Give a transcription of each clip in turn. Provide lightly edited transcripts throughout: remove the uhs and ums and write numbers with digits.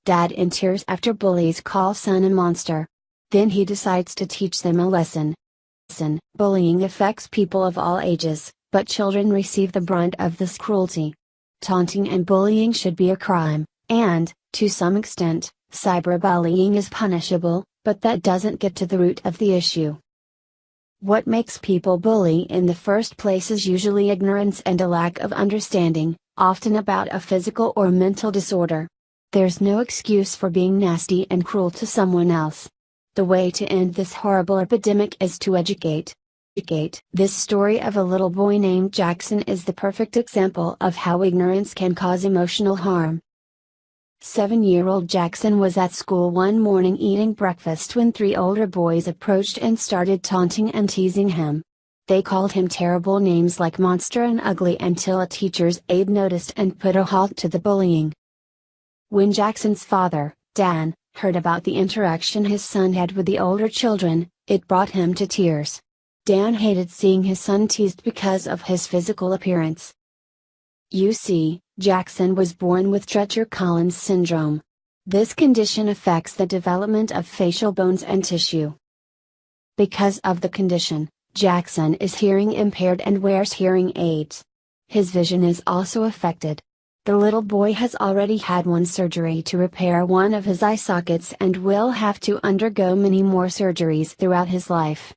Dad in tears after bullies call son a monster. Then he decides to teach them a lesson. Bullying affects people of all ages, but children receive the brunt of this cruelty. Taunting and bullying should be a crime, and, to some extent, cyberbullying is punishable, but that doesn't get to the root of the issue. What makes people bully in the first place is usually ignorance and a lack of understanding, often about a physical or mental disorder. There's no excuse for being nasty and cruel to someone else. The way to end this horrible epidemic is to educate. This story of a little boy named Jackson is the perfect example of how ignorance can cause emotional harm. 7-year-old Jackson was at school one morning eating breakfast when 3 older boys approached and started taunting and teasing him. They called him terrible names like monster and ugly until a teacher's aide noticed and put a halt to the bullying. When Jackson's father, Dan, heard about the interaction his son had with the older children, it brought him to tears. Dan hated seeing his son teased because of his physical appearance. You see, Jackson was born with Treacher-Collins syndrome. This condition affects the development of facial bones and tissue. Because of the condition, Jackson is hearing impaired and wears hearing aids. His vision is also affected. The little boy has already had one surgery to repair one of his eye sockets and will have to undergo many more surgeries throughout his life.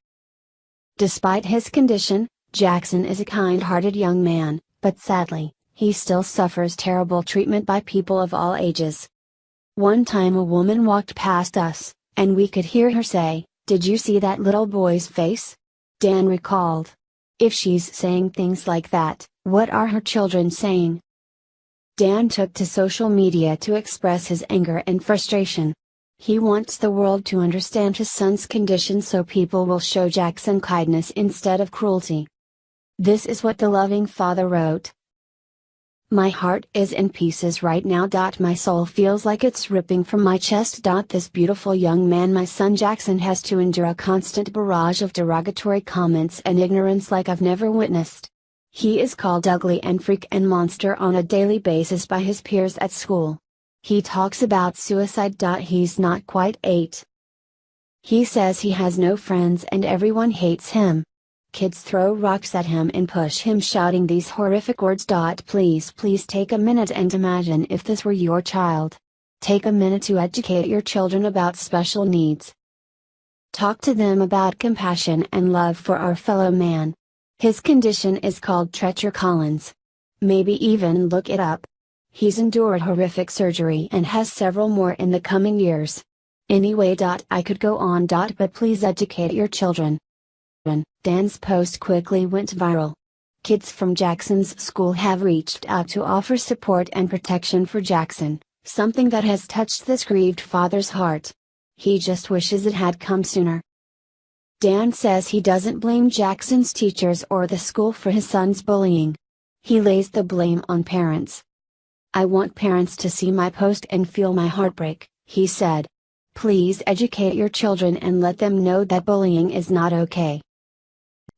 Despite his condition, Jackson is a kind-hearted young man, but sadly, he still suffers terrible treatment by people of all ages. One time a woman walked past us, and we could hear her say, "Did you see that little boy's face?" Dan recalled. If she's saying things like that, what are her children saying? Dan took to social media to express his anger and frustration. He wants the world to understand his son's condition so people will show Jackson kindness instead of cruelty. This is what the loving father wrote. My heart is in pieces right now. My soul feels like it's ripping from my chest. This beautiful young man, my son Jackson, has to endure a constant barrage of derogatory comments and ignorance like I've never witnessed. He is called ugly and freak and monster on a daily basis by his peers at school. He talks about suicide. He's not quite 8. He says he has no friends and everyone hates him. Kids throw rocks at him and push him, shouting these horrific words. Please take a minute and imagine if this were your child. Take a minute to educate your children about special needs. Talk to them about compassion and love for our fellow man. His condition is called Treacher-Collins. Maybe even look it up. He's endured horrific surgery and has several more in the coming years. Anyway, I could go on. But please educate your children. Dan's post quickly went viral. Kids from Jackson's school have reached out to offer support and protection for Jackson, something that has touched this grieved father's heart. He just wishes it had come sooner. Dan says he doesn't blame Jackson's teachers or the school for his son's bullying. He lays the blame on parents. I want parents to see my post and feel my heartbreak, he said. Please educate your children and let them know that bullying is not okay.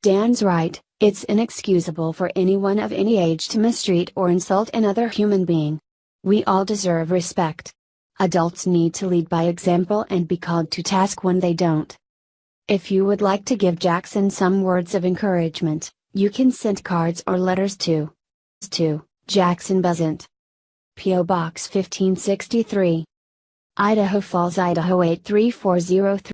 Dan's right, it's inexcusable for anyone of any age to mistreat or insult another human being. We all deserve respect. Adults need to lead by example and be called to task when they don't. If you would like to give Jackson some words of encouragement, you can send cards or letters to Jackson Buzzant. P.O. Box 1563. Idaho Falls, Idaho 83403.